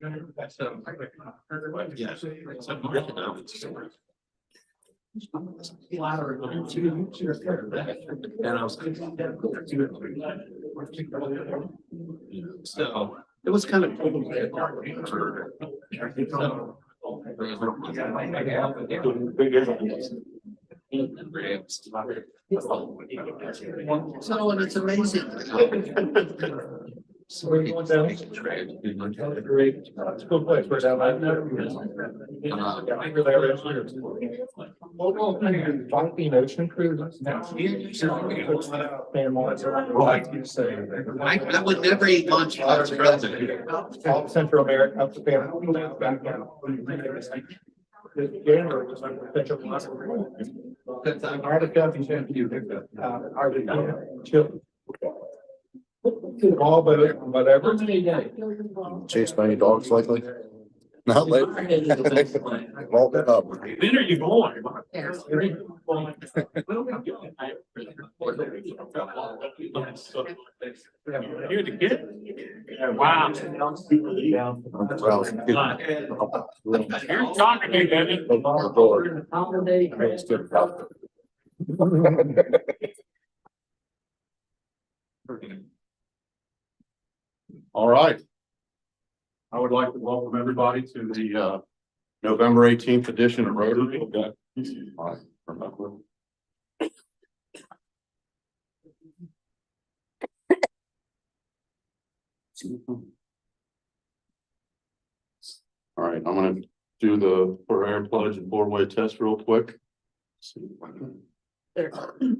So it was kind of cool. So, and it's amazing. So we're going down. Great. It's a good place. We're down. I've never been. Ocean cruise. I would never eat lunch if I was president. Central America, up to back down. All but whatever. Chased by any dogs lately? Not lately. Vault it up. When are you going? You're the kid? Wow. You're talking to me, baby. All right. I would like to welcome everybody to the November 18th edition of Rotary. All right, I'm going to do the prayer pledge and four-way test real quick.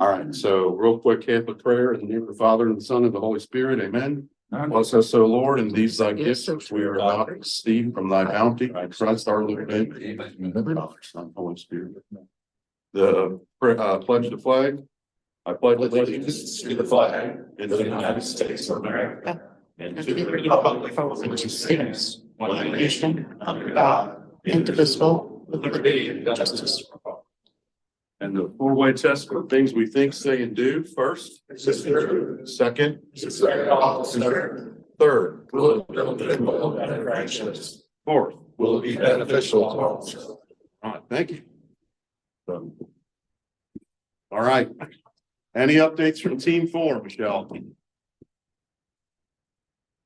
All right, so real quick Catholic prayer in the name of the Father and the Son and the Holy Spirit. Amen. Bless us, O Lord, and these thy gifts which we are about to receive from thy bounty. I trust our Lord. Amen. Father, Son, Holy Spirit. The pledge the flag. I pledge allegiance to the flag in the United States of America and to the republic for which it stands, one nation under God, indivisible, with liberty and justice for all. And the four-way test for things we think, say, and do. First, second, third, will it build interactions? Fourth, will it be beneficial to all? All right, thank you. All right. Any updates from Team 4, Michelle?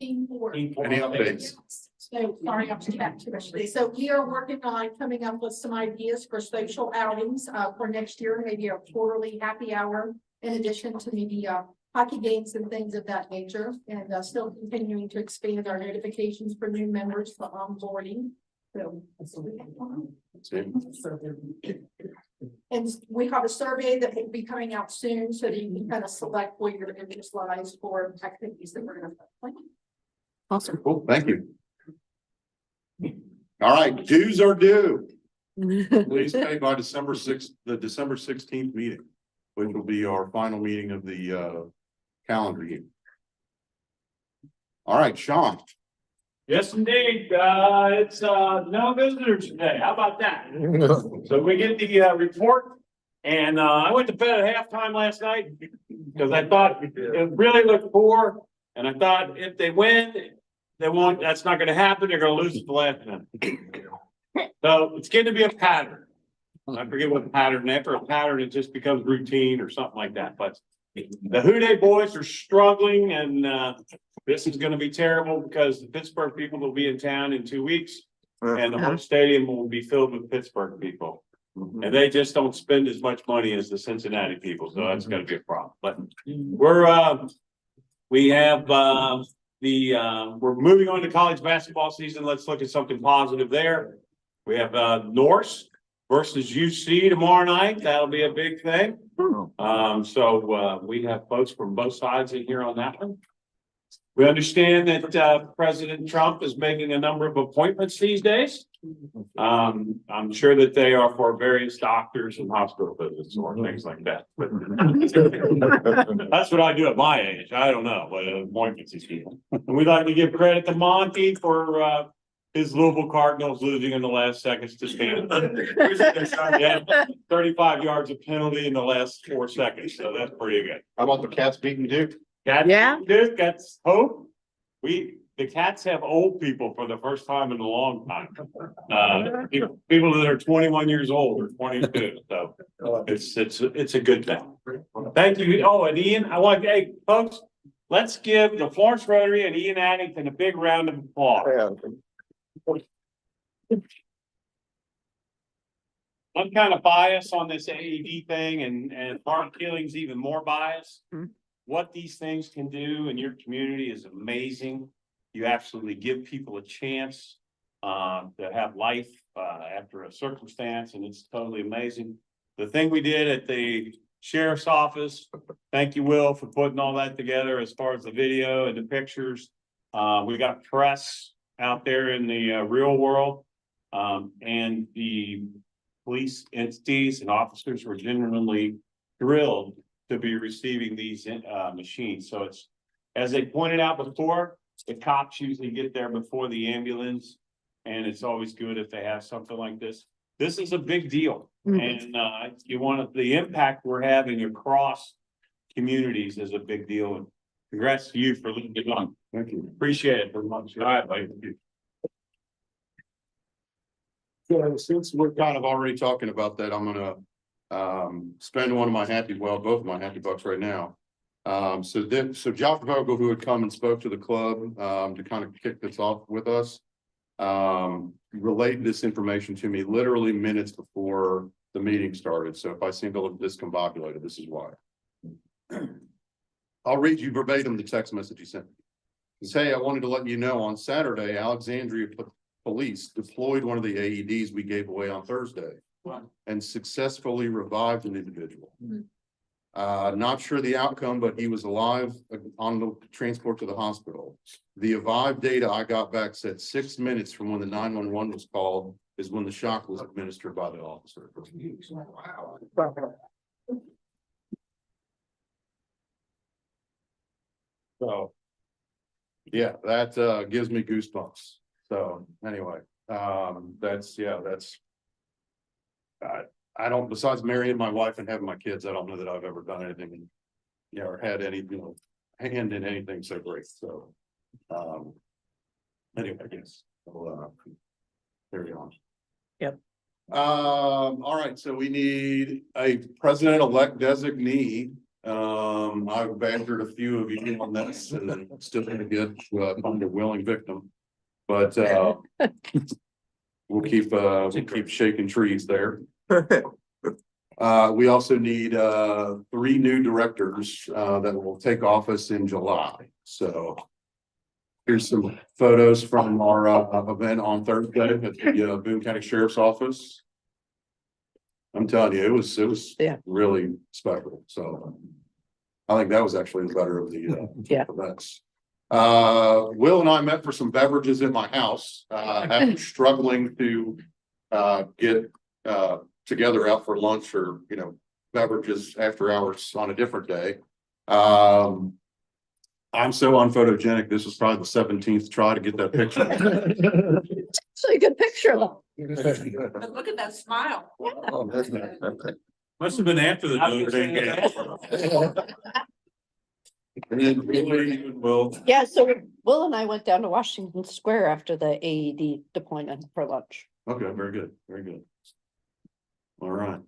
Team 4. Any updates? So sorry, I'm back to yesterday. So we are working on coming up with some ideas for social outings for next year, maybe a quarterly happy hour, in addition to maybe hockey games and things of that nature, and still continuing to expand our notifications for new members for onboarding. So and we have a survey that will be coming out soon, so that you can kind of select where your interest lies for activities that we're going to plan. Awesome. Cool. Thank you. All right, dues are due. Please pay by December 6th, the December 16th meeting, which will be our final meeting of the calendar year. All right, Sean. Yes, indeed. It's no visitors today. How about that? So we get the report, and I went to bed at halftime last night because I thought it really looked poor, and I thought if they win, they won't. That's not going to happen. They're going to lose at the last minute. So it's going to be a pattern. I forget what the pattern. After a pattern, it just becomes routine or something like that. But the Houday boys are struggling, and this is going to be terrible because the Pittsburgh people will be in town in 2 weeks, and the whole stadium will be filled with Pittsburgh people. And they just don't spend as much money as the Cincinnati people, so that's going to be a problem. But we're moving on to college basketball season. Let's look at something positive there. We have Norse versus UC tomorrow night. That'll be a big thing. So we have folks from both sides in here on that one. We understand that President Trump is making a number of appointments these days. I'm sure that they are for various doctors and hospital visits or things like that. But that's what I do at my age. I don't know what appointments he's getting. And we'd like to give credit to Monty for his Louisville Cardinals losing in the last seconds to Stanford. 35 yards of penalty in the last 4 seconds. So that's pretty good. How about the Cats beating Duke? Duke, that's hope. the cats have old people for the first time in a long time. People that are 21 years old or 22, so it's a good thing. Thank you. Oh, and Ian, hey, folks, let's give the Florence Rotary and Ian Addington a big round of applause. I'm kind of biased on this AED thing, and farm killing's even more biased. What these things can do in your community is amazing. You absolutely give people a chance to have life after a circumstance, and it's totally amazing. The thing we did at the sheriff's office, thank you, Will, for putting all that together as far as the video and the pictures. We got press out there in the real world, and the police entities and officers were genuinely thrilled to be receiving these machines. So it's, as they pointed out before, the cops usually get there before the ambulance, and it's always good if they have something like this. This is a big deal, and you want the impact we're having across communities is a big deal. And congrats to you for leading it on. Thank you. Appreciate it very much. All right, buddy. So since we're kind of already talking about that, I'm gonna spend one of my both of my happy bucks right now. So Josh Vogel, who had come and spoke to the club to kind of kick this off with us, relayed this information to me literally minutes before the meeting started. So if I seem to look discombobulated, this is why. I'll read you verbatim the text message he sent me. He says, "Hey, I wanted to let you know on Saturday, Alexandria Police deployed one of the AEDs we gave away on Thursday and successfully revived an individual. Not sure the outcome, but he was alive on the transport to the hospital. The Avive data I got back said 6 minutes from when the 911 was called is when the shock was administered by the officer." Wow. So, yeah, that gives me goosebumps. So anyway, that's I don't, besides marrying my wife and having my kids, I don't know that I've ever done anything, or had any, hand in anything so great. So, anyway, yes, we'll carry on. Yep. All right, so we need a president-elect designee. I've bantered a few of you on this, and then still gonna get find a willing victim. But we'll keep shaking trees there. We also need 3 new directors that will take office in July. So here's some photos from our event on Thursday at the Boone County Sheriff's Office. I'm telling you, it was really special. So I think that was actually the better of the events. Will and I met for some beverages in my house after struggling to get together out for lunch or beverages after hours on a different day. I'm so unphotogenic. This was probably the 17th try to get that picture. It's a good picture though. But look at that smile. Must have been after the Notre Dame game. Yeah, so Will and I went down to Washington Square after the AED deployment for lunch. Okay, very good, very good. All right.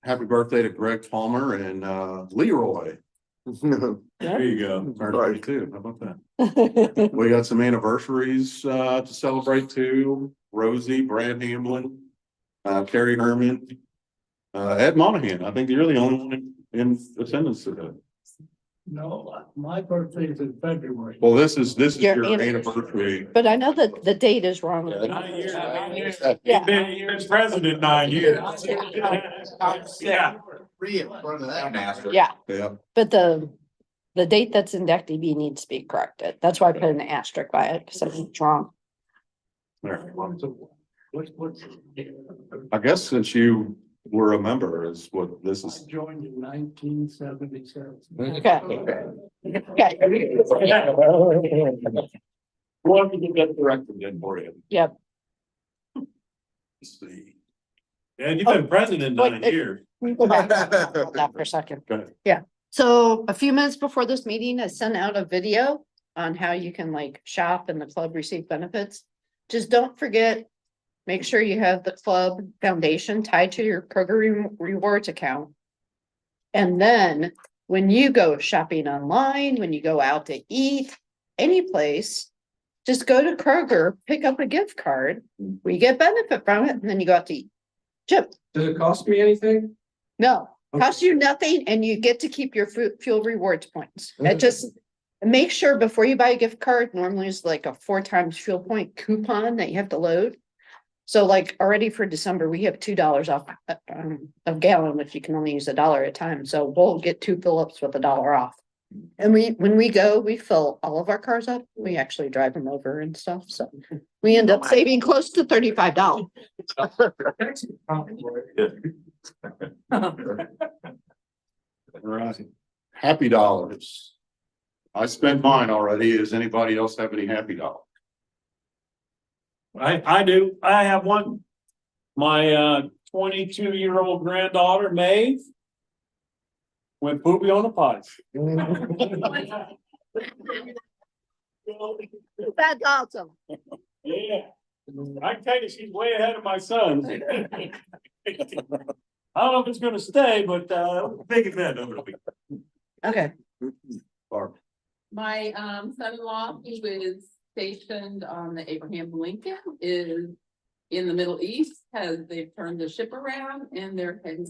Happy birthday to Greg Palmer and Leroy. There you go. Birthday too. How about that? We got some anniversaries to celebrate too. Rosie, Brad Hamlin, Carrie Herman, Ed Monahan. I think you're the only one in attendance today. No, my birthday is in February. Well, this is Your your anniversary. anniversary. But I know that the date is wrong. 9 years. Yeah. He's been president 9 years. Yeah. Yeah, Yeah. but the date that's in DECDB needs to be corrected. That's why I put an asterisk by it because I think it's wrong. I guess since you were a member is what this I is. joined in 1977. Okay. Okay. Well, we can get corrected then for you. Yep. Let's see. And you've been president Wait, 9 years. Can we go back to that for a second? Go ahead. Yeah, so a few minutes before this meeting, I sent out a video on how you can like shop and the club receive benefits. Just don't forget, make sure you have the club foundation tied to your Kroger rewards account. And then when you go shopping online, when you go out to eat, any place, just go to Kroger, pick up a gift card, where you get benefit from it, and then you go out to eat. Chip, Does it cost me anything? no, costs you nothing, and you get to keep your fuel rewards points. That just, make sure before you buy a gift card, normally it's like a 4 times fuel point coupon that you have to load. So like already for December, we have $2 off a gallon, which you can only use $1 at a time. So we'll get 2 fill-ups with $1 off. And when we go, we fill all of our cars up. We actually drive them over and stuff. So we end up saving close to $35. Right. Happy dollars. I spent mine already. Does anybody else have any happy dollars? I do. I have one. My 22-year-old granddaughter, Maeve, went poopy on a potty. That's awesome. Yeah. I can tell you, she's way ahead of my son. I don't know if it's gonna stay, but big event over the weekend. Okay. Barb. My son-in-law, he was stationed on the Abraham Lincoln, is in the Middle East, they've turned the ship around and they're heading.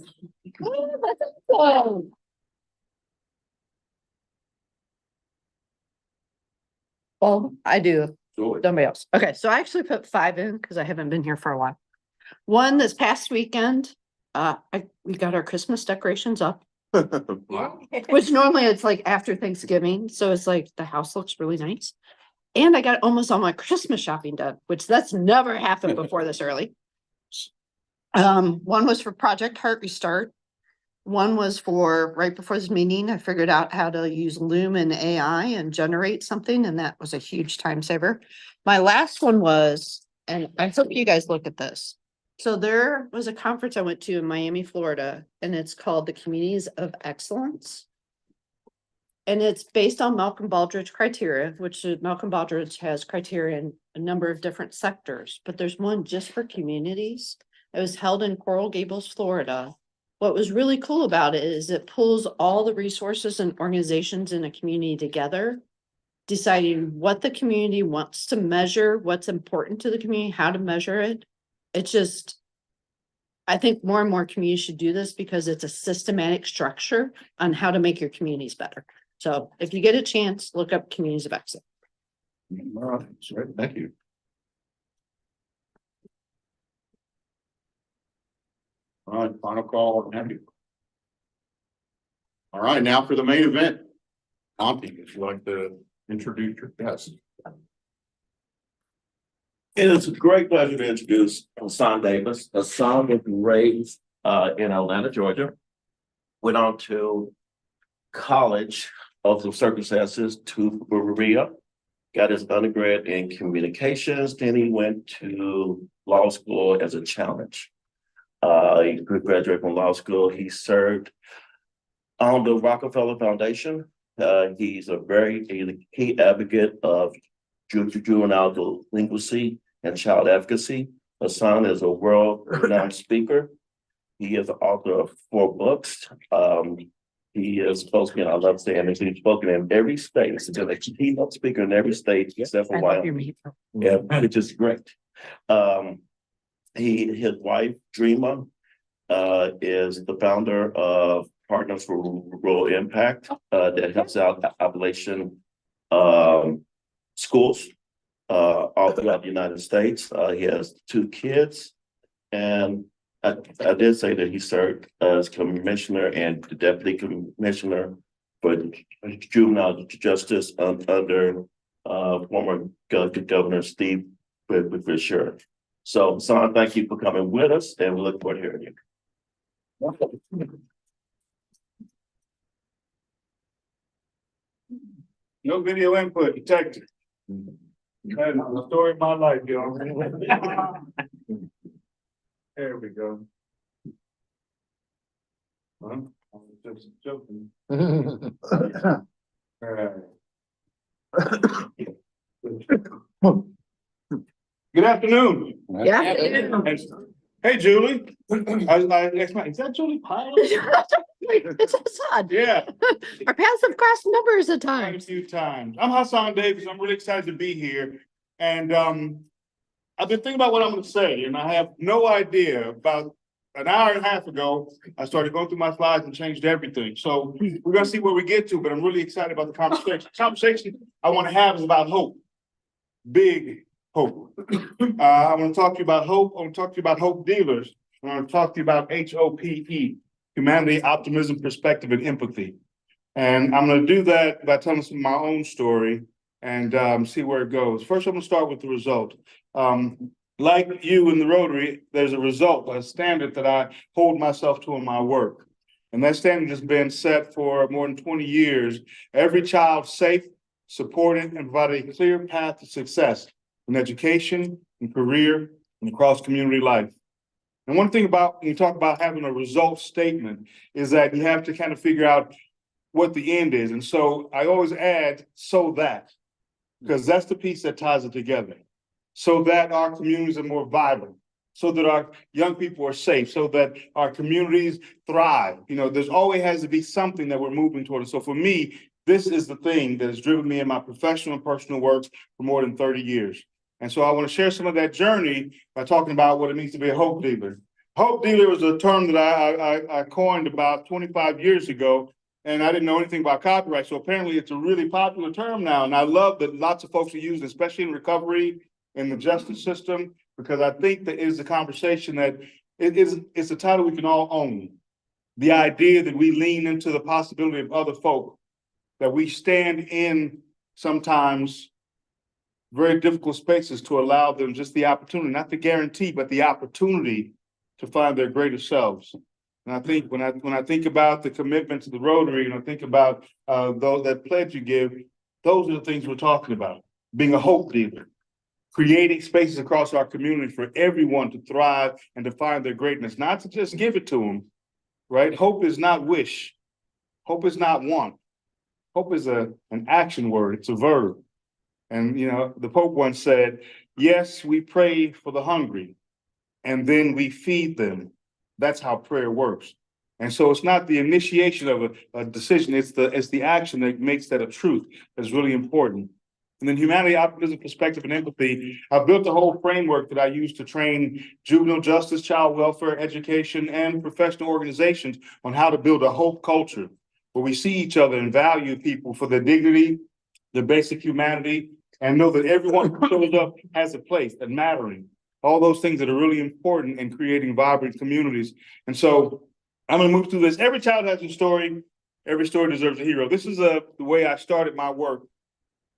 Oh, that's awesome. Well, I do. Joy. Somebody else. Okay, so I actually put 5 in because I haven't been here for a while. One this past weekend, we got our Christmas decorations up, Wow. which normally it's like after Thanksgiving, so it's like the house looks really nice. And I got almost all my Christmas shopping done, which that's never happened before this early. One was for Project Heart Restart. One was for right before this meeting, I figured out how to use Loom and AI and generate something, and that was a huge time saver. My last one was, and I hope you guys look at this. So there was a conference I went to in Miami, Florida, and it's called the Communities of Excellence. And it's based on Malcolm Baldrige criteria, which Malcolm Baldrige has criteria in a number of different sectors, but there's one just for communities. It was held in Coral Gables, Florida. What was really cool about it is it pulls all the resources and organizations in a community together, deciding what the community wants to measure, what's important to the community, how to measure it. It's just, I think more and more communities should do this because it's a systematic structure on how to make your communities better. So if you get a chance, look up Communities of Excellence. All right, sorry, thank you. All right, final call. Happy. All right, now for the main event. Monty, would you like to introduce your guest? It is a great pleasure to introduce Hasan Davis. Hasan was raised in Atlanta, Georgia. Went on to college of some circumstances to Berea. Got his undergrad in communications. Then he went to law school as a challenge. He graduated from law school. He served on the Rockefeller Foundation. He's a key advocate of juvenile delinquency and child advocacy. Hasan is a world-renowned speaker. He is the author of 4 books. He is spoken, I love saying this, he's spoken in every state. He's a keynote speaker in every state except for Wyoming. Yeah, which is great. His wife, Dreama, is the founder of Partners for Rural Impact that helps out Appalachian schools all throughout the United States. He has 2 kids, and I did say that he served as commissioner and the deputy commissioner for juvenile justice under former Governor Steve Fisher. So, Hasan, thank you for coming with us, and we look forward to hearing you. No video input detected. That's the story of my life, y'all. There we go. Huh? I was just joking. All right. Good afternoon. Yeah. Hey, Julie. Is that Julie Pyle? It's Hasan. Yeah, Our paths have crossed numbers of quite a times. few times. I'm Hasan Davis. I'm really excited to be here. And I've been thinking about what I'm going to say, and I have no idea. About an hour and a half ago, I started going through my slides and changed everything. So we're going to see where we get to, but I'm really excited about the conversation. The conversation I want to have is about hope. Big hope. I want to talk to you about hope. I want to talk to you about hope dealers. I want to talk to you about HOPE, humanity, optimism, perspective, and empathy. And I'm going to do that by telling some of my own story and see where it goes. First, I'm going to start with the result. Like you in the Rotary, there's a result, a standard that I hold myself to in my work. And that standard has been set for more than 20 years. Every child safe, supported, and provided a clear path to success in education, in career, and across community life. And one thing about when you talk about having a result statement is that you have to kind of figure out what the end is. And so I always add so that, because that's the piece that ties it together. So that our communities are more vibrant, so that our young people are safe, so that our communities thrive. You know, there's always has to be something that we're moving toward. And so for me, this is the thing that has driven me in my professional and personal work for more than 30 years. And so I want to share some of that journey by talking about what it means to be a hope dealer. Hope dealer was a term that I coined about 25 years ago, and I didn't know anything about copyright. So apparently it's a really popular term now. And I love that lots of folks are using it, especially in recovery, in the justice system, because I think that is a conversation that it's a title we can all own. The idea that we lean into the possibility of other folk, that we stand in sometimes very difficult spaces to allow them just the opportunity, not the guarantee, but the opportunity to find their greater selves. And I think when I think about the commitment to the Rotary, and I think about that pledge you give, those are the things we're talking about. Being a hope dealer, creating spaces across our community for everyone to thrive and to find their greatness, not to just give it to them, right? Hope is not wish. Hope is not want. Hope is an action word. It's a verb. And, you know, the Pope once said, yes, we pray for the hungry, and then we feed them. That's how prayer works. And so it's not the initiation of a decision, it's the action that makes that a truth that's really important. And then humanity, optimism, perspective, and empathy. I've built a whole framework that I use to train juvenile justice, child welfare, education, and professional organizations on how to build a hope culture where we see each other and value people for their dignity, their basic humanity, and know that everyone who shows up has a place and mattering. All those things that are really important in creating vibrant communities. And so I'm going to move through this. Every child has a story. Every story deserves a hero. This is the way I started my work,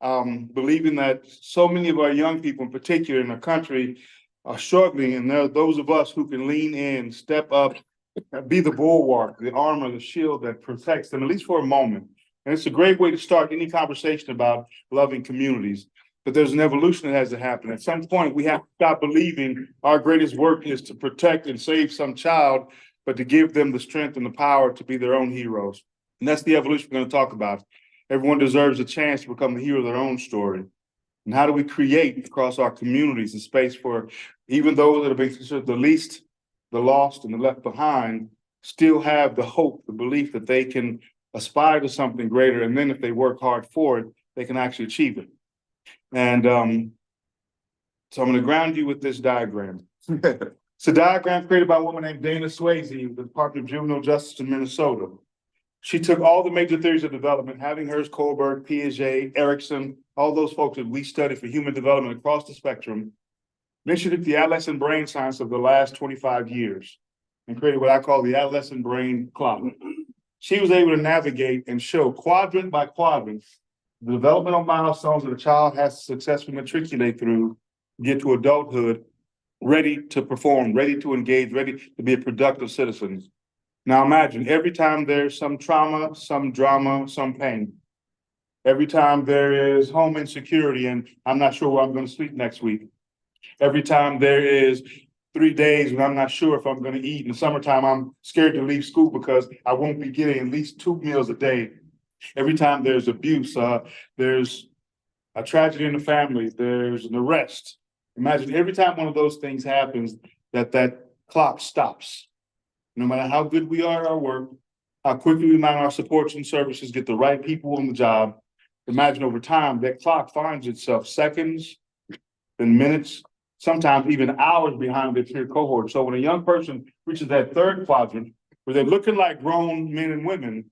believing that so many of our young people in particular in the country are struggling. And there are those of us who can lean in, step up, be the bulwark, the armor, the shield that protects them, at least for a moment. And it's a great way to start any conversation about loving communities. But there's an evolution that has to happen. At some point, we have to stop believing our greatest work is to protect and save some child, but to give them the strength and the power to be their own heroes. And that's the evolution we're going to talk about. Everyone deserves a chance to become the hero of their own story. And how do we create across our communities a space for even those that have been considered the least, the lost, and the left behind, still have the hope, the belief that they can aspire to something greater. And then if they work hard for it, they can actually achieve it. And so I'm going to ground you with this diagram. It's a diagram created by a woman named Dana Swayze with the Department of Juvenile Justice in Minnesota. She took all the major theories of development, Havinghurst, Kohlberg, Piaget, Erickson, all those folks that we study for human development across the spectrum. Then she took the adolescent brain science of the last 25 years and created what I call the adolescent brain clock. She was able to navigate and show quadrant by quadrant the developmental milestones that a child has to successfully matriculate through, get to adulthood, ready to perform, ready to engage, ready to be a productive citizen. Now imagine every time there's some trauma, some drama, some pain. Every time there is home insecurity and I'm not sure where I'm going to sleep next week. Every time there is 3 days when I'm not sure if I'm going to eat. In the summertime, I'm scared to leave school because I won't be getting at least 2 meals a day. Every time there's abuse, there's a tragedy in the family, there's an arrest. Imagine every time one of those things happens, that clock stops. No matter how good we are at our work, how quickly we mount our supports and services, get the right people on the job. Imagine over time, that clock finds itself seconds, then minutes, sometimes even hours behind their peer cohort. So when a young person reaches that third quadrant, where they're looking like grown men and women,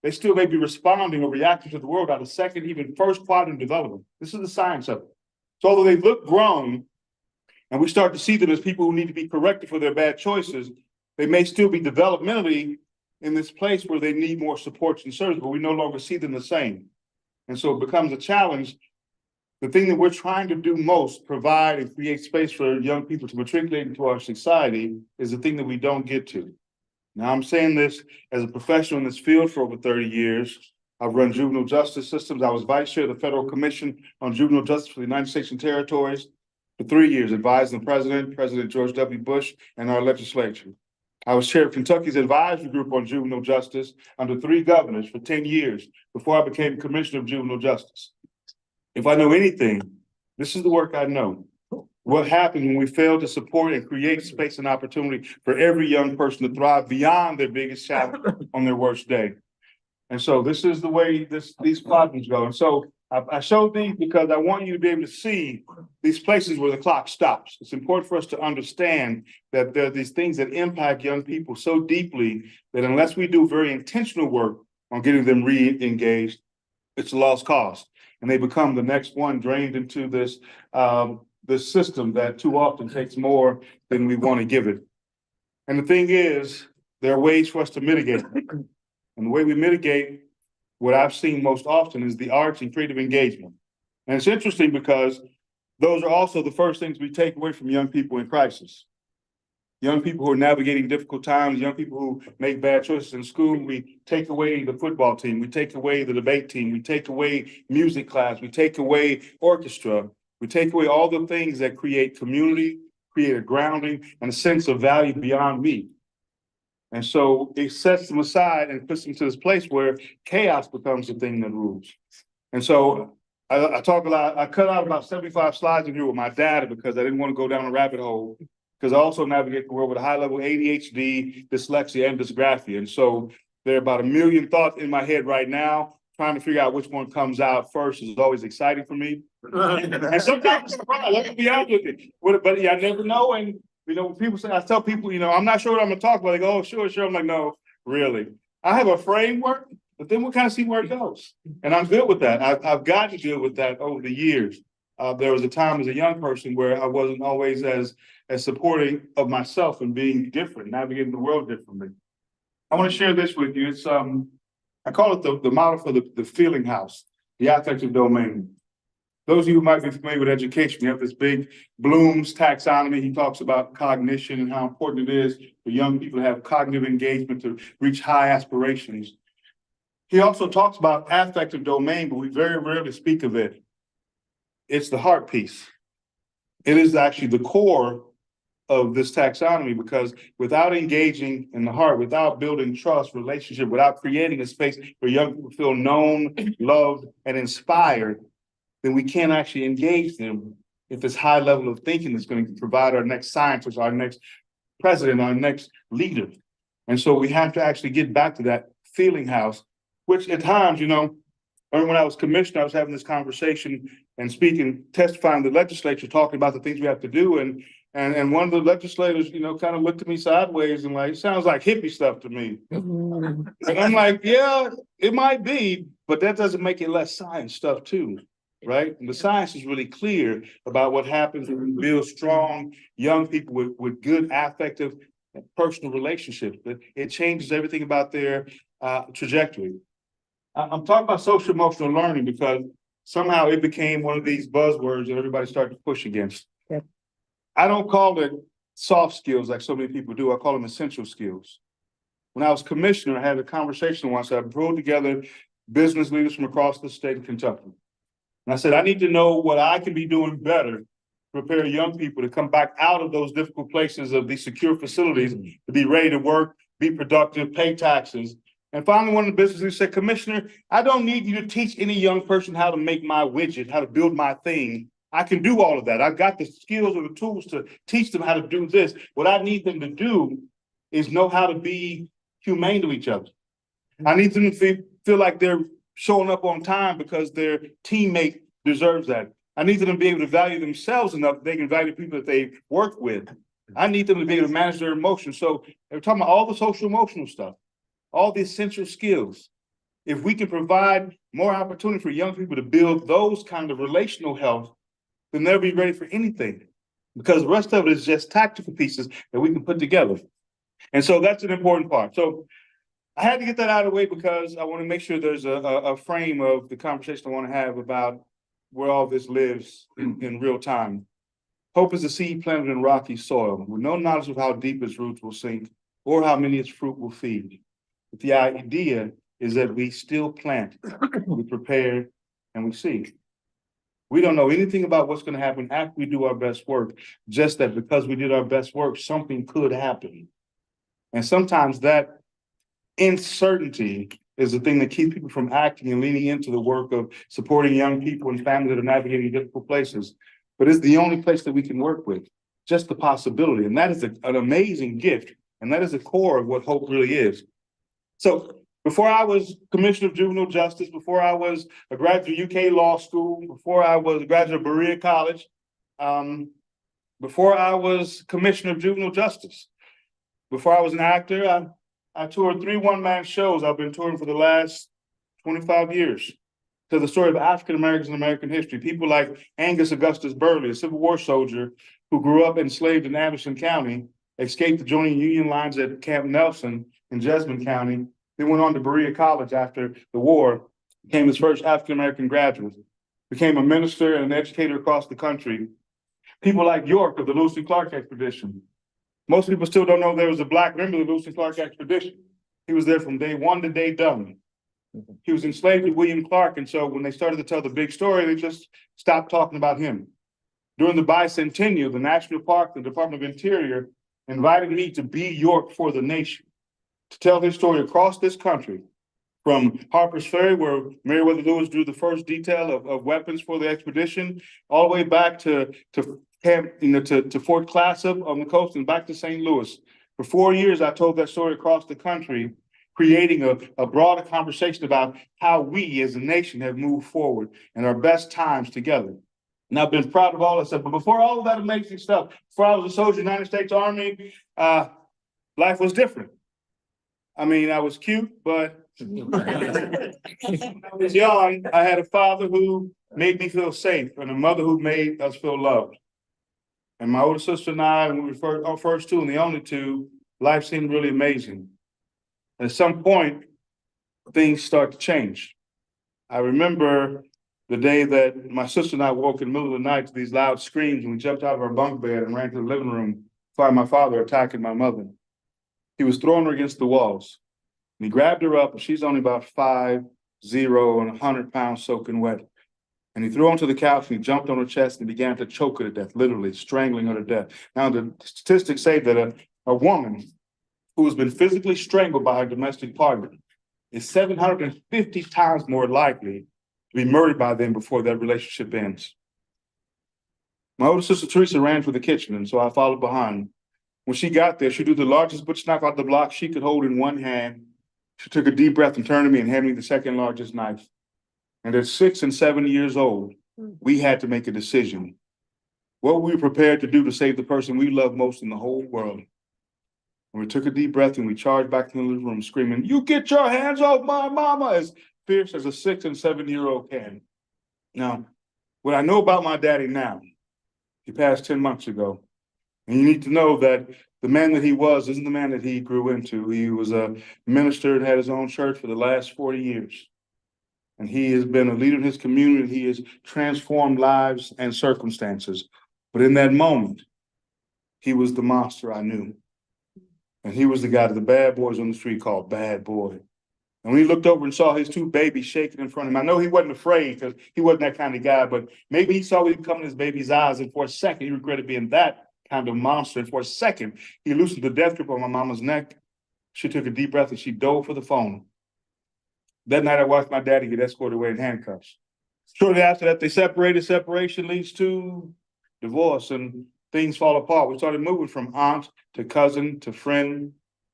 they still may be responding or reacting to the world out of second, even first quadrant development. This is the science of it. So although they look grown, and we start to see them as people who need to be corrected for their bad choices, they may still be developmentally in this place where they need more supports and service, but we no longer see them the same. And so it becomes a challenge. The thing that we're trying to do most, provide and create space for young people to matriculate into our society, is the thing that we don't get to. Now, I'm saying this as a professional in this field for over 30 years. I've run juvenile justice systems. I was vice chair of the Federal Commission on Juvenile Justice for the United States and Territories for 3 years, advising the President George W. Bush, and our legislature. I was chair of Kentucky's advisory group on juvenile justice under 3 governors for 10 years before I became commissioner of juvenile justice. If I know anything, this is the work I know. What happens when we fail to support and create space and opportunity for every young person to thrive beyond their biggest challenge on their worst day. And so this is the way these quadrants go. And so I showed these because I want you to be able to see these places where the clock stops. It's important for us to understand that there are these things that impact young people so deeply that unless we do very intentional work on getting them re-engaged, it's a lost cause. And they become the next one drained into this system that too often takes more than we want to give it. And the thing is, there are ways for us to mitigate. And the way we mitigate, what I've seen most often, is the arts and creative engagement. And it's interesting because those are also the first things we take away from young people in crisis. Young people who are navigating difficult times, young people who make bad choices in school, we take away the football team, we take away the debate team, we take away music class, we take away orchestra, we take away all the things that create community, create a grounding and a sense of value beyond me. And so it sets them aside and puts them to this place where chaos becomes the thing that rules. And so I talk a lot, I cut out about 75 slides in here with my data because I didn't want to go down a rabbit hole, because I also navigate the world with a high level ADHD, dyslexia, and dysgraphia. And so there are about 1 million thoughts in my head right now. Trying to figure out which one comes out first is always exciting for me. And sometimes it's surprised, let me be honest with you. But yeah, I never know. And you know, when people say, I tell people, you know, I'm not sure what I'm gonna talk about. They go, oh, sure. I'm like, no, really. I have a framework, but then we'll kind of see where it goes. And I'm good with that. I've got to deal with that over the years. There was a time as a young person where I wasn't always as supporting of myself and being different, navigating the world differently. I want to share this with you. It's I call it the model for the feeling house, the affective domain. Those of you who might be familiar with education, you have this big Bloom's taxonomy. He talks about cognition and how important it is for young people to have cognitive engagement to reach high aspirations. He also talks about affective domain, but we very rarely speak of it. It's the heart piece. It is actually the core of this taxonomy, because without engaging in the heart, without building trust, relationship, without creating a space where young people feel known, loved, and inspired, then we can't actually engage them if this high level of thinking is going to provide our next scientist, our next president, our next leader. And so we have to actually get back to that feeling house, which at times, you know, when I was commissioner, I was having this conversation and speaking, testifying to the legislature, talking about the things we have to do. And one of the legislators, you know, kind of looked at me sideways and like, it sounds like hippie stuff to me. And I'm like, yeah, it might be, but that doesn't make it less science stuff too. Right? And the science is really clear about what happens when we build strong young people with good affective and personal relationships. That it changes everything about their trajectory. I'm talking about social emotional learning because somehow it became one of these buzzwords that everybody started to push against. Yep. I don't call it soft skills like so many people do. I call them essential skills. When I was commissioner, I had a conversation once. I pulled together business leaders from across the state of Kentucky. And I said, I need to know what I can be doing better to prepare young people to come back out of those difficult places of these secure facilities to be ready to work, be productive, pay taxes, And finally, one of the businesses said, Commissioner, I don't need you to teach any young person how to make my widget, how to build my thing. I can do all of that. I've got the skills or the tools to teach them how to do this. What I need them to do is know how to be humane to each other. I need them to feel like they're showing up on time because their teammate deserves that. I need them to be able to value themselves enough that they can value people that they work with. I need them to be able to manage their emotions. So we're talking about all the social emotional stuff, all the essential skills. If we can provide more opportunity for young people to build those kind of relational health, then they'll be ready for anything. Because the rest of it is just tactical pieces that we can put together. And so that's an important part. So I had to get that out of the way because I want to make sure there's a frame of the conversation I want to have about where all this lives in real time. Hope is a seed planted in rocky soil with no knowledge of how deep its roots will sink or how many its fruit will feed. But the idea is that we still plant, we prepare, and we seek. We don't know anything about what's going to happen after we do our best work, just that because we did our best work, something could happen. And sometimes that uncertainty is the thing that keeps people from acting and leaning into the work of supporting young people and families that are navigating difficult places. But it's the only place that we can work with, just the possibility. And that is an amazing gift. And that is the core of what hope really is. So before I was Commissioner of Juvenile Justice, before I was a graduate of UK Law School, before I was a graduate of Berea College, before I was Commissioner of Juvenile Justice, before I was an actor, I toured 3 one-man shows. I've been touring for the last 25 years. To the story of African Americans in American history. People like Angus Augustus Burley, a Civil War soldier who grew up enslaved in Anderson County, escaped the joining Union lines at Camp Nelson in Jessamine County, then went on to Berea College after the war, became his first African American graduate, became a minister and an educator across the country. People like York of the Lewis and Clark expedition. Most people still don't know there was a Black member of the Lewis and Clark expedition. He was there from day one to day done. He was enslaved to William Clark, and so when they started to tell the big story, they just stopped talking about him. During the bicentennial, the National Park, the Department of Interior invited me to be York for the nation, to tell his story across this country, from Harper's Ferry, where Meriwether Lewis drew the first detail of weapons for the expedition, all the way back to Fort Clatsop on the coast and back to St. Louis. For 4 years, I told that story across the country, creating a broader conversation about how we as a nation have moved forward and our best times together. And I've been proud of all that stuff. But before all of that amazing stuff, before I was a soldier in the United States Army, life was different. I mean, I was cute, but when I was young, I had a father who made me feel safe and a mother who made us feel loved. And my older sister and I, when we were our first two and the only two, life seemed really amazing. At some point, things start to change. I remember the day that my sister and I woke in the middle of the night to these loud screams, and we jumped out of our bunk bed and ran to the living room to find my father attacking my mother. He was throwing her against the walls. And he grabbed her up, and she's only about 5'0" and 100 pounds soaking wet. And he threw her onto the couch, and he jumped on her chest and began to choke her to death, literally strangling her to death. Now, the statistics say that a woman who has been physically strangled by her domestic partner is 750 times more likely to be murdered by them before that relationship ends. My older sister Teresa ran for the kitchen, and so I followed behind. When she got there, she drew the largest butcher knife out of the block she could hold in one hand. She took a deep breath and turned to me and handed me the second largest knife. And at 6 and 7 years old, we had to make a decision. What were we prepared to do to save the person we love most in the whole world? And we took a deep breath and we charged back to the living room screaming, "You get your hands off my mama," as fierce as a 6 and 7-year-old can. Now, what I know about my daddy now, he passed 10 months ago. And you need to know that the man that he was isn't the man that he grew into. He was a minister and had his own church for the last 40 years. And he has been a leader in his community. He has transformed lives and circumstances. But in that moment, he was the monster I knew. And he was the guy that the bad boys on the street called Bad Boy. And when he looked over and saw his 2 babies shaking in front of him, I know he wasn't afraid because he wasn't that kind of guy, but maybe he saw what would come in his baby's eyes. And for a second, he regretted being that kind of monster. And for a second, he loosened the death grip on my mama's neck. She took a deep breath and she dove for the phone. That night I watched my daddy get escorted away in handcuffs. Shortly after that, they separated. Separation leads to divorce and things fall apart. We started moving from aunt to cousin to friend,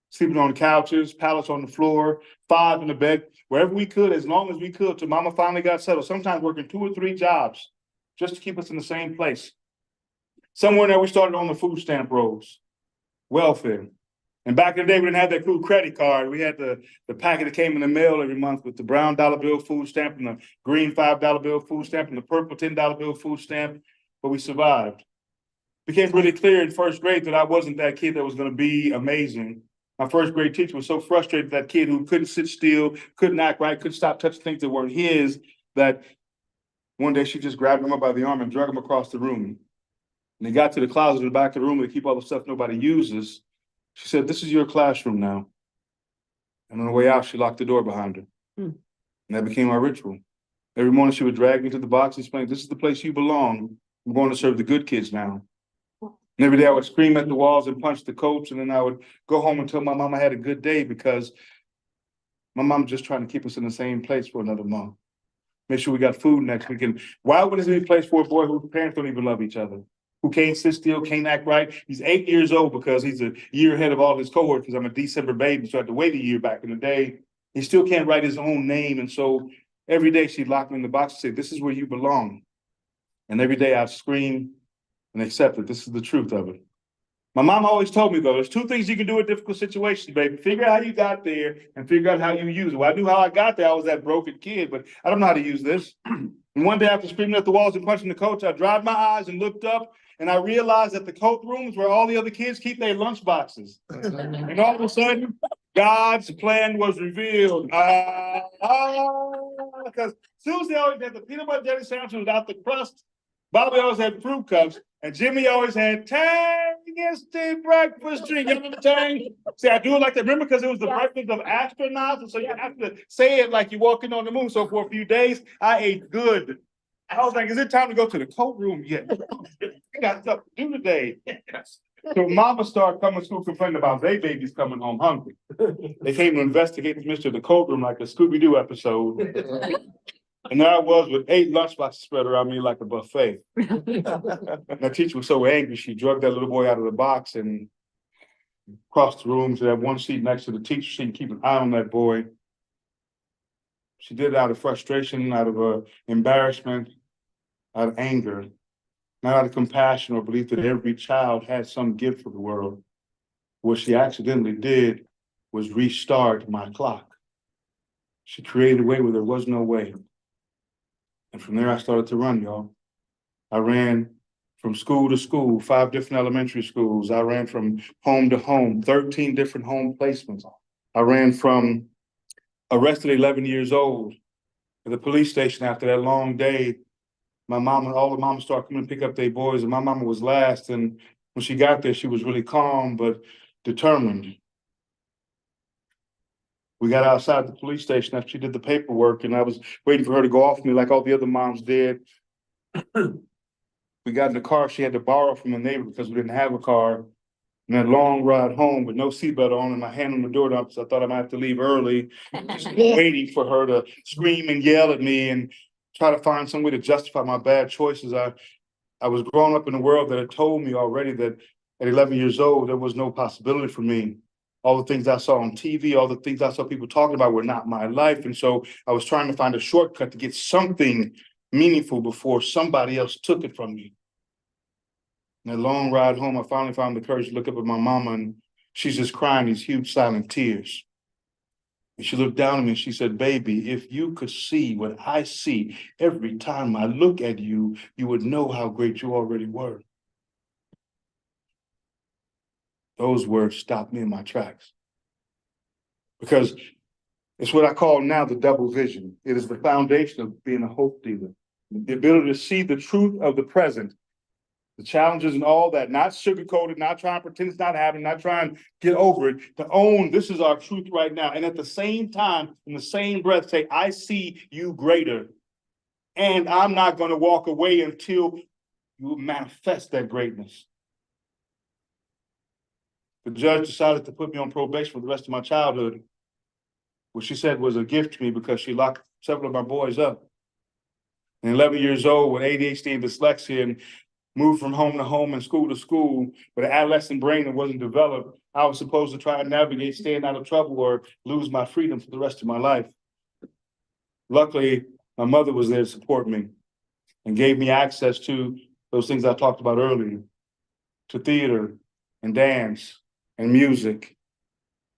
sleeping on couches, pallets on the floor, 5 in the bed, wherever we could, as long as we could, till mama finally got settled, sometimes working 2 or 3 jobs just to keep us in the same place. Somewhere in there, we started on the food stamp rolls, welfare. And back in the day, we didn't have that cool credit card. We had the packet that came in the mail every month with the brown dollar bill food stamp and the green $5 bill food stamp and the purple $10 bill food stamp, but we survived. Became really clear in first grade that I wasn't that kid that was going to be amazing. My first grade teacher was so frustrated with that kid who couldn't sit still, couldn't act right, couldn't stop touching things that weren't his, that one day she just grabbed him up by the arm and dragged him across the room. And he got to the closet in the back of the room where they keep all the stuff nobody uses. She said, "This is your classroom now." And on the way out, she locked the door behind her. And that became our ritual. Every morning she would drag me to the box and explain, "This is the place you belong. I'm going to serve the good kids now." And every day I would scream at the walls and punch the coats, and then I would go home and tell my mom I had a good day because my mom's just trying to keep us in the same place for another month. Make sure we got food next week. And why would this be a place for a boy whose parents don't even love each other? Who can't sit still, can't act right. He's 8 years old because he's a year ahead of all his cohorts because I'm a December baby, so I had to wait a year back in the day. He still can't write his own name. And so every day she'd lock me in the box and say, "This is where you belong." And every day I'd scream and accept that this is the truth of it. My mom always told me, though, there's 2 things you can do in difficult situations, baby. Figure out how you got there and figure out how you use it. Well, I knew how I got there. I was that broken kid, but I don't know how to use this. And one day after screaming at the walls and punching the coach, I dried my eyes and looked up and I realized that the coat room is where all the other kids keep their lunch boxes. And all of a sudden, God's plan was revealed. Because Susie always had the peanut butter jelly sandwich without the crust. Bobby always had fruit cups. And Jimmy always had Tang breakfast drink. You remember Tang? See, I do it like that. Remember, because it was the breakfast of astronauts. And so you have to say it like you're walking on the moon. So for a few days, I ate good. I was like, is it time to go to the coat room yet? I got stuff to do today. So mama started coming to school complaining about their babies coming home hungry. They came to investigate this mystery of the coat room like a Scooby-Doo episode. And there I was with 8 lunchboxes spread around me like a buffet. My teacher was so angry, she dragged that little boy out of the box and crossed the room to that one seat next to the teacher seat and keep an eye on that boy. She did it out of frustration, out of embarrassment, out of anger, not out of compassion or belief that every child had some gift for the world. What she accidentally did was restart my clock. She created a way where there was no way. And from there, I started to run, y'all. I ran from school to school, 5 different elementary schools. I ran from home to home, 13 different home placements. I ran from arrested 11 years old at the police station after that long day. My mom and all the moms started coming to pick up their boys, and my mama was last. And when she got there, she was really calm, but determined. We got outside the police station after she did the paperwork, and I was waiting for her to go off me like all the other moms did. We got in the car. She had to borrow from a neighbor because we didn't have a car. And that long ride home with no seatbelt on and my hand on the door because I thought I might have to leave early, just waiting for her to scream and yell at me and try to find some way to justify my bad choices. I was growing up in a world that had told me already that at 11 years old, there was no possibility for me. All the things I saw on TV, all the things I saw people talking about were not my life. And so I was trying to find a shortcut to get something meaningful before somebody else took it from me. And that long ride home, I finally found the courage to look up at my mama, and she's just crying these huge silent tears. And she looked down at me and she said, "Baby, if you could see what I see every time I look at you, you would know how great you already were." Those words stopped me in my tracks. Because it's what I call now the double vision. It is the foundation of being a hope dealer. The ability to see the truth of the present, the challenges and all that, not sugarcoated, not trying to pretend it's not happening, not trying to get over it, to own this is our truth right now. And at the same time, in the same breath, say, I see you greater. And I'm not going to walk away until you manifest that greatness. The judge decided to put me on probation for the rest of my childhood. which she said was a gift to me because she locked several of my boys up. And 11 years old with ADHD and dyslexia and moved from home to home and school to school with an adolescent brain that wasn't developed, I was supposed to try and navigate staying out of trouble or lose my freedom for the rest of my life. Luckily, my mother was there to support me and gave me access to those things I talked about earlier, to theater and dance and music,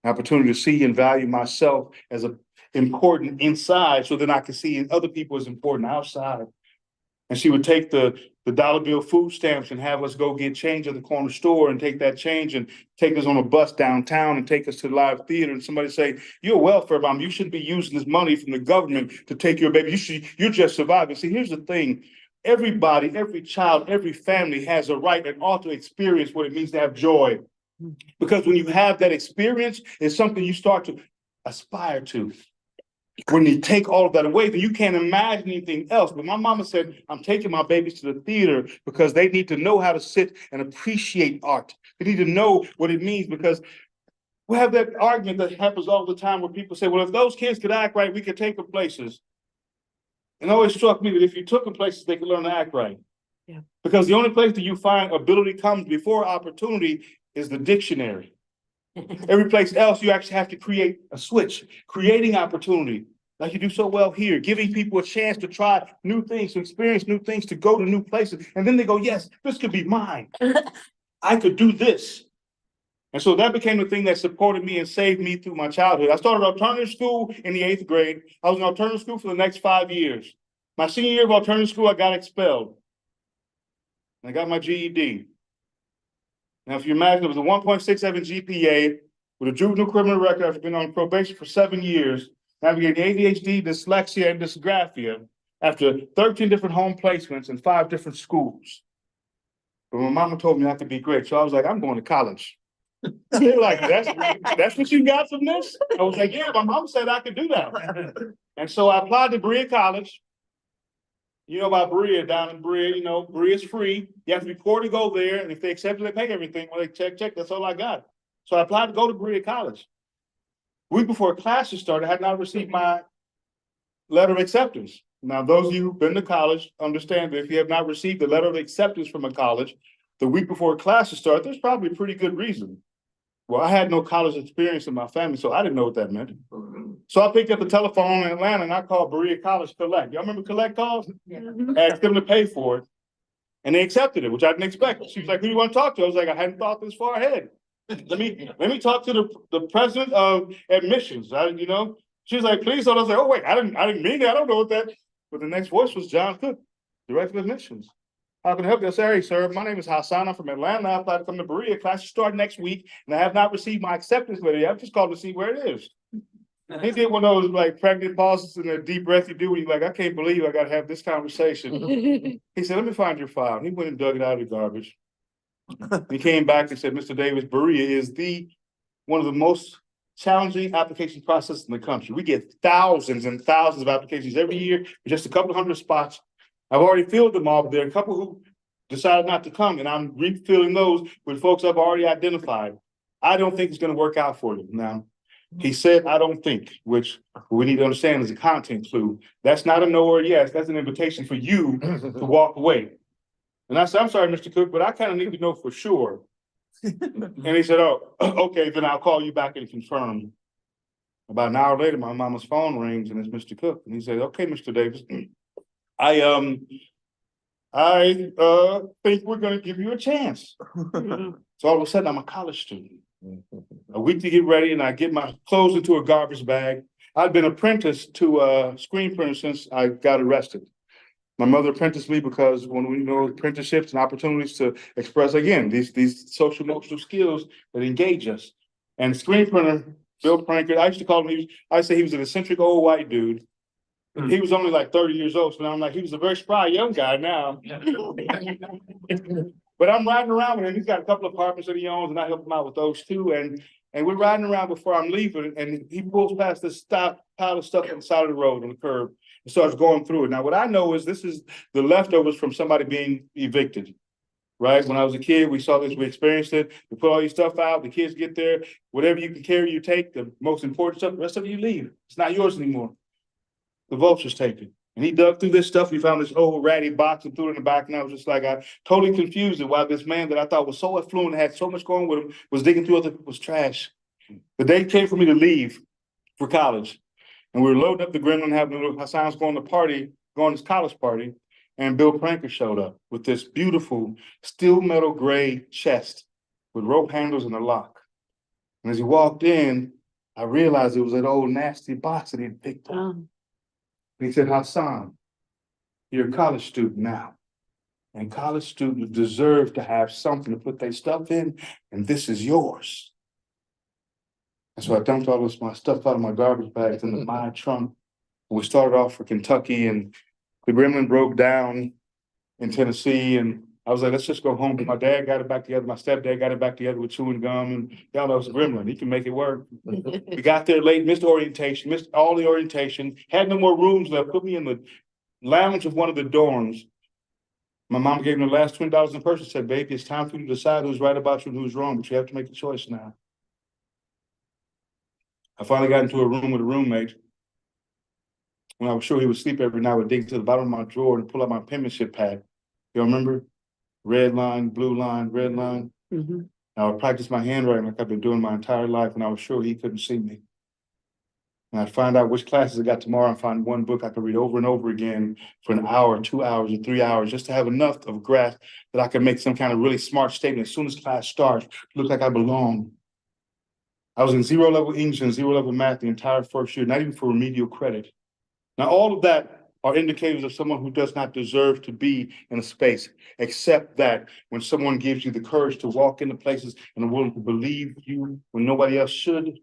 opportunity to see and value myself as important inside so that I could see other people as important outside. And she would take the dollar bill food stamps and have us go get change at the corner store and take that change and take us on a bus downtown and take us to the live theater. And somebody say, "You're a welfare mom. You shouldn't be using this money from the government to take your baby. You're just surviving." See, here's the thing. Everybody, every child, every family has a right and ought to experience what it means to have joy. Because when you have that experience, it's something you start to aspire to. When you take all of that away, then you can't imagine anything else. But my mama said, "I'm taking my babies to the theater because they need to know how to sit and appreciate art. They need to know what it means," because we have that argument that happens all the time where people say, "Well, if those kids could act right, we could take them places." And it always struck me that if you took them places, they could learn to act right. Yeah. Because the only place that you find ability comes before opportunity is the dictionary. Every place else, you actually have to create a switch, creating opportunity, like you do so well here, giving people a chance to try new things, to experience new things, to go to new places. And then they go, "Yes, this could be mine. I could do this." And so that became the thing that supported me and saved me through my childhood. I started alternative school in the 8th grade. I was in alternative school for the next 5 years. My senior year of alternative school, I got expelled. And I got my GED. Now, if you imagine, it was a 1.67 GPA with a juvenile criminal record after being on probation for 7 years, navigating ADHD, dyslexia, and dysgraphia after 13 different home placements in 5 different schools. But my mama told me I could be great, so I was like, "I'm going to college." They were like, that's what you got from this? I was like, "Yeah, my mom said I could do that." And so I applied to Berea College. You know about Berea, down in Berea, Berea's free. You have to be poor to go there. And if they accept it, they pay everything. Well, they check, that's all I got. So I applied to go to Berea College. Week before classes started, I had not received my letter of acceptance. Now, those of you who've been to college understand that if you have not received a letter of acceptance from a college the week before classes start, there's probably a pretty good reason. Well, I had no college experience in my family, so I didn't know what that meant. So I picked up the telephone in Atlanta and I called Berea College Collect. Y'all remember Collect calls? Asked them to pay for it. And they accepted it, which I didn't expect. She was like, "Who do you want to talk to?" I was like, "I hadn't thought this far ahead. Let me talk to the president of admissions." She was like, "Please." So I was like, "Oh, wait, I didn't mean that. I don't know what that." But the next voice was John Cook, director of admissions. "How can I help you?" I said, "Hey, sir, my name is Hasan. I'm from Atlanta. I applied to come to Berea. Classes start next week, and I have not received my acceptance letter yet. I've just called to see where it is." He did one of those like pregnant pauses and a deep breath you do when you're like, "I can't believe I got to have this conversation." He said, "Let me find your file." And he went and dug it out of the garbage. He came back and said, "Mr. Davis, Berea is one of the most challenging application processes in the country. We get thousands and thousands of applications every year for just a couple of hundred spots. I've already filled them all, but there are a couple who decided not to come, and I'm refilling those with folks I've already identified. I don't think it's going to work out for you." Now, he said, "I don't think," which we need to understand is a content clue. That's not a no or a yes. That's an invitation for you to walk away. And I said, "I'm sorry, Mr. Cook, but I kind of need to know for sure." And he said, "Oh, okay, then I'll call you back and confirm." About an hour later, my mama's phone rings and it's Mr. Cook. And he said, "Okay, Mr. Davis, I think we're going to give you a chance." So all of a sudden, I'm a college student. A week to get ready, and I get my clothes into a garbage bag. I'd been apprenticed to a screen printer since I got arrested. My mother apprenticed me because when we know apprenticeships and opportunities to express, again, these social emotional skills that engage us. And screen printer, Bill Prankert, I used to call him, I say he was an eccentric old white dude. He was only like 30 years old, so now I'm like, he was a very spry young guy now. But I'm riding around with him. He's got a couple of apartments that he owns, and I help him out with those too. And we're riding around before I'm leaving, and he pulls past this pile of stuff on the side of the road on the curb and starts going through it. Now, what I know is this is the leftovers from somebody being evicted. right? When I was a kid, we saw this, we experienced it. We put all your stuff out, the kids get there, whatever you can carry, you take. The most important stuff, the rest of it you leave. It's not yours anymore. The vultures take it. And he dug through this stuff. We found this old ratty box and threw it in the back. And I was just like, I totally confused it why this man that I thought was so affluent, had so much going with him, was digging through other people's trash. The day came for me to leave for college. And we were loading up the gremlin, having a little Hasan's going to party, going to his college party. And Bill Pranker showed up with this beautiful steel metal gray chest with rope handles and a lock. And as he walked in, I realized it was that old nasty box that he'd picked up. He said, Hasan, you're a college student now. And college students deserve to have something to put their stuff in, and this is yours. And so I dumped all this my stuff out of my garbage bags into my trunk. And we started off for Kentucky, and the gremlin broke down in Tennessee, and I was like, let's just go home. But my dad got it back together. My stepdad got it back together with chewing gum, and y'all know it's a gremlin. He can make it work. We got there late, missed orientation, missed all the orientation, had no more rooms left, put me in the lounge of one of the dorms. My mom gave me the last $20 in purse and said, baby, it's time for you to decide who's right about you and who's wrong, but you have to make a choice now. I finally got into a room with a roommate. When I was sure he would sleep every night, I would dig to the bottom of my drawer and pull out my penmanship pad. You remember? Red line, blue line, red line. I would practice my handwriting like I've been doing my entire life, and I was sure he couldn't see me. And I'd find out which classes I got tomorrow and find one book I could read over and over again for an hour, 2 hours, or 3 hours, just to have enough of grasp that I could make some kind of really smart statement as soon as class starts, look like I belong. I was in 0 level English and 0 level math the entire first year, not even for remedial credit. Now, all of that are indicators of someone who does not deserve to be in a space, except that when someone gives you the courage to walk into places and are willing to believe you when nobody else should,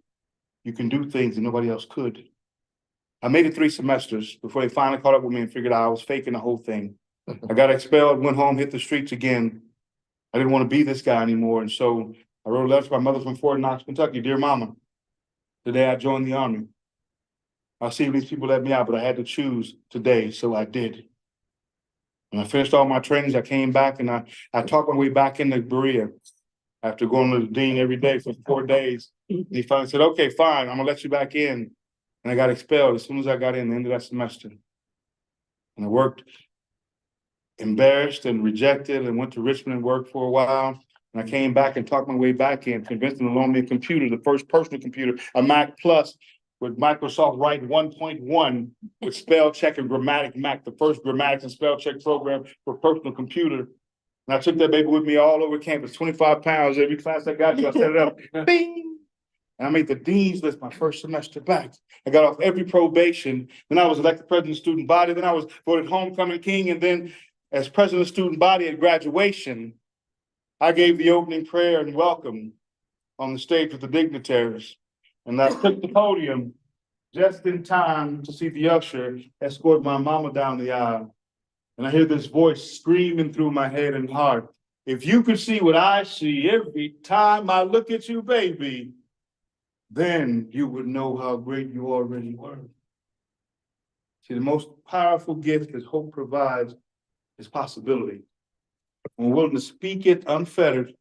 you can do things that nobody else could. I made it 3 semesters before they finally caught up with me and figured out I was faking the whole thing. I got expelled, went home, hit the streets again. I didn't want to be this guy anymore. And so I wrote a letter to my mother from Fort Knox, Kentucky. Dear Mama, the day I joined the Army, I see these people let me out, but I had to choose today, so I did. And I finished all my trainings. I came back and I talked my way back into Berea after going to the dean every day for 4 days. And he finally said, okay, fine, I'm gonna let you back in. And I got expelled as soon as I got in the end of that semester. And I worked embarrassed and rejected and went to Richmond and worked for a while. And I came back and talked my way back in, convinced them to loan me a computer, the first personal computer, a Mac Plus, with Microsoft Write 1.1 with spell check and grammatic Mac, the first grammatics and spell check program for personal computer. And I took that baby with me all over campus, 25 pounds. Every class I got to, I set it up, bing. And I made the dean's list my first semester back. I got off every probation. Then I was elected president of the student body. Then I was voted homecoming king. And then as president of the student body at graduation, I gave the opening prayer and welcome on the stage with the dignitaries. And I took the podium just in time to see the usher escort my mama down the aisle. And I hear this voice screaming through my head and heart. If you could see what I see every time I look at you, baby, then you would know how great you already were. See, the most powerful gift that hope provides is possibility. When we're willing to speak it unfettered,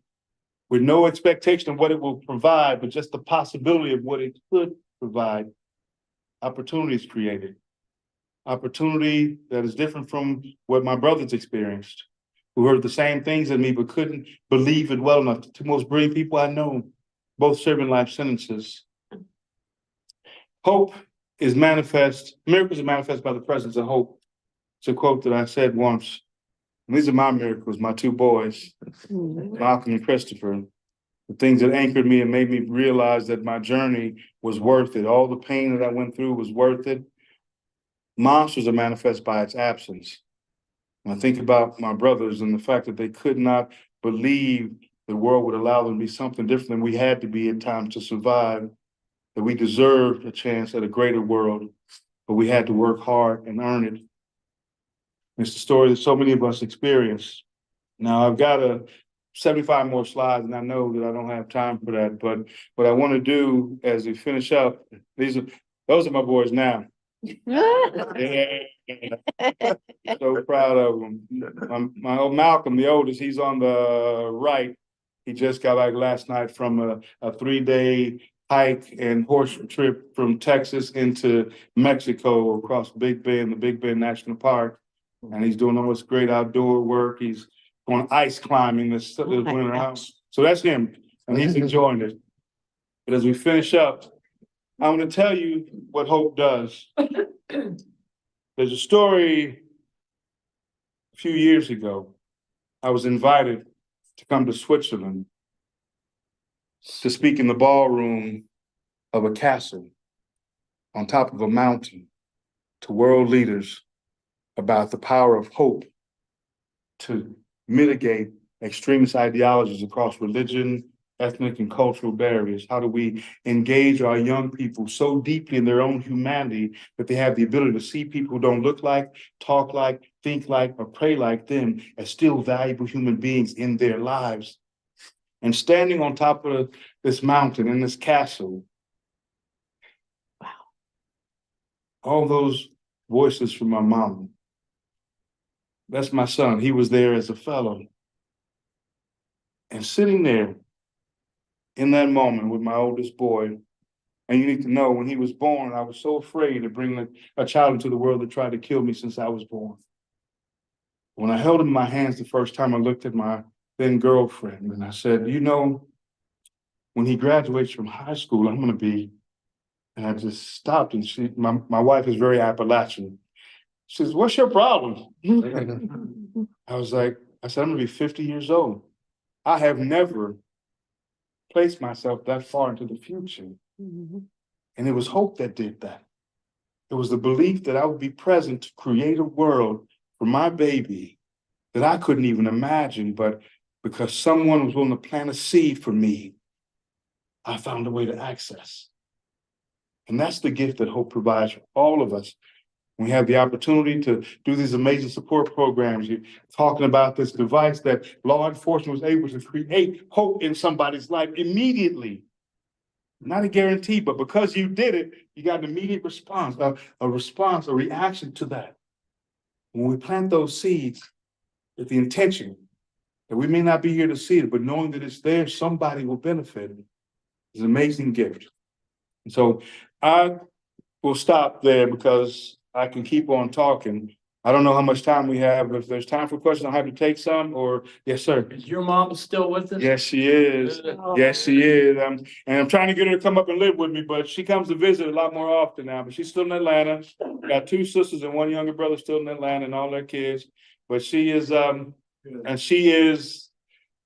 with no expectation of what it will provide, but just the possibility of what it could provide, opportunity is created. Opportunity that is different from what my brothers experienced, who heard the same things as me, but couldn't believe it well enough. The 2 most brilliant people I know, both serving life sentences. Hope is manifest, miracles are manifest by the presence of hope. It's a quote that I said once. And these are my miracles, my 2 boys, Malcolm and Christopher. The things that anchored me and made me realize that my journey was worth it. All the pain that I went through was worth it. Monsters are manifest by its absence. And I think about my brothers and the fact that they could not believe the world would allow them to be something different than we had to be at times to survive, that we deserved a chance at a greater world, but we had to work hard and earn it. It's the story that so many of us experience. Now, I've got 75 more slides, and I know that I don't have time for that, but what I want to do as we finish up, those are my boys now. Yeah. So proud of him. My old Malcolm, the oldest, he's on the right. He just got back last night from a 3-day hike and horse trip from Texas into Mexico across Big Bend, the Big Bend National Park. And he's doing all this great outdoor work. He's going ice climbing this winter house. So that's him, and he's enjoying it. But as we finish up, I'm going to tell you what hope does. There's a story a few years ago. I was invited to come to Switzerland to speak in the ballroom of a castle on top of a mountain to world leaders about the power of hope to mitigate extremist ideologies across religion, ethnic and cultural barriers. How do we engage our young people so deeply in their own humanity that they have the ability to see people who don't look like, talk like, think like, or pray like them as still valuable human beings in their lives? And standing on top of this mountain in this castle, wow, all those voices from my mom. That's my son. He was there as a fellow. And sitting there in that moment with my oldest boy, and you need to know, when he was born, I was so afraid to bring a child into the world that tried to kill me since I was born. When I held him in my hands the first time, I looked at my then girlfriend and I said, you know, when he graduates from high school, I'm going to be, and I just stopped, and my wife is very Appalachian. She says, what's your problem? I said, I'm going to be 50 years old. I have never placed myself that far into the future. Mm-hmm. And it was hope that did that. It was the belief that I would be present to create a world for my baby that I couldn't even imagine, but because someone was willing to plant a seed for me, I found a way to access. And that's the gift that hope provides for all of us. We have the opportunity to do these amazing support programs. You're talking about this device that law enforcement was able to create hope in somebody's life immediately. Not a guarantee, but because you did it, you got an immediate response, a reaction to that. When we plant those seeds with the intention that we may not be here to see it, but knowing that it's there, somebody will benefit. It's an amazing gift. And so I will stop there because I can keep on talking. I don't know how much time we have. If there's time for questions, I'll have to take some, or yes, sir. Is your mom still with us? Yes, she is. Yes, she is. I'm trying to get her to come up and live with me, but she comes to visit a lot more often now. But she's still in Atlanta. Got 2 sisters and 1 younger brother still in Atlanta, and all their kids. But she is, and she is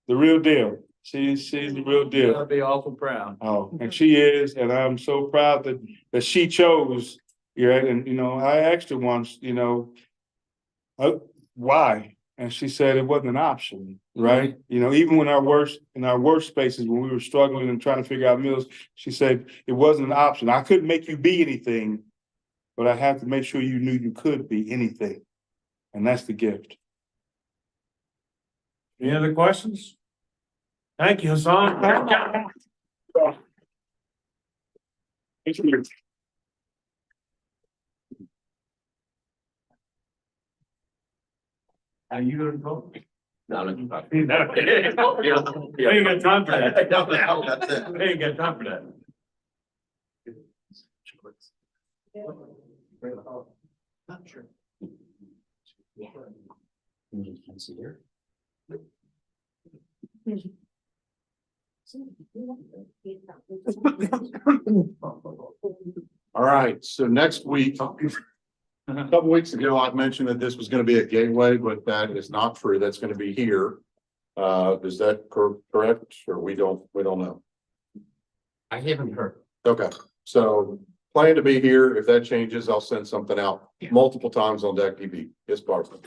the real deal. She's the real deal. I'll be awful proud. Oh, and she is, and I'm so proud that she chose. Yeah, and I asked her once, why? And she said it wasn't an option, right? Mm-hmm. Even when in our worst spaces, when we were struggling and trying to figure out meals, she said it wasn't an option. I couldn't make you be anything, but I have to make sure you knew you could be anything. And that's the gift. Any other questions? Thank you, Hasan. Are you gonna go? No. You ain't got time for that. You ain't got time for that. Not sure. All right, so next week, a couple weeks ago, I mentioned that this was going to be a gateway, but that is not true. That's going to be here. Is that correct? Or we don't know? I haven't heard. Okay, so plan to be here. If that changes, I'll send something out multiple times on Deck TV. Yes, Barbara.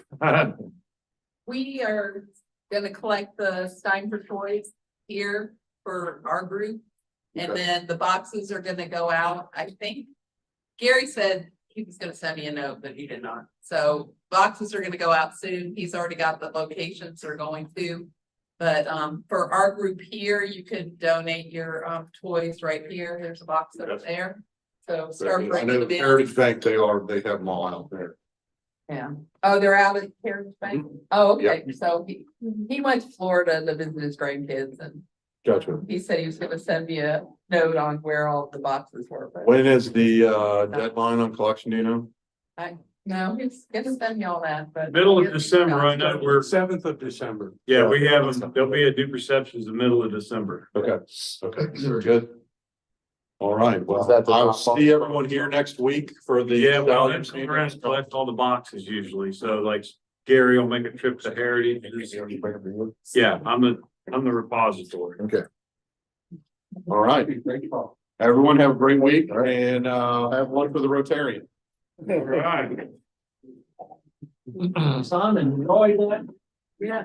We are gonna collect the Stein for Toys here for our group. And Okay. then the boxes are gonna go out, I think. Gary said he was gonna send me a note, but he did not. So boxes are gonna go out soon. He's already got the locations they're going to. But for our group here, you could donate your toys right here. There's a box over there. So start I bringing know them in. Heritage Bank, they have them all out there. Yeah. Oh, they're out at Heritage Bank? Oh, okay. So he went to Florida to visit his grandkids and Gotcha. he said he was gonna send me a note on where all the boxes were. But When is the deadline on collection, do you know? no, he's gonna send me all that, but. Middle of December, I know we're, 7th of December. yeah, we have, there'll be a due receptions the middle of December. Okay, very good. All right, well, Is that the I'll drop-off? see everyone here next week for the. Yeah, well, I'm come around and collect all the boxes usually, so like Gary will make a trip to Heritage. Yeah, I'm the repository. Okay. All right, everyone have a great week and have one for the Rotarian. All right. Son, enjoy that. Yeah.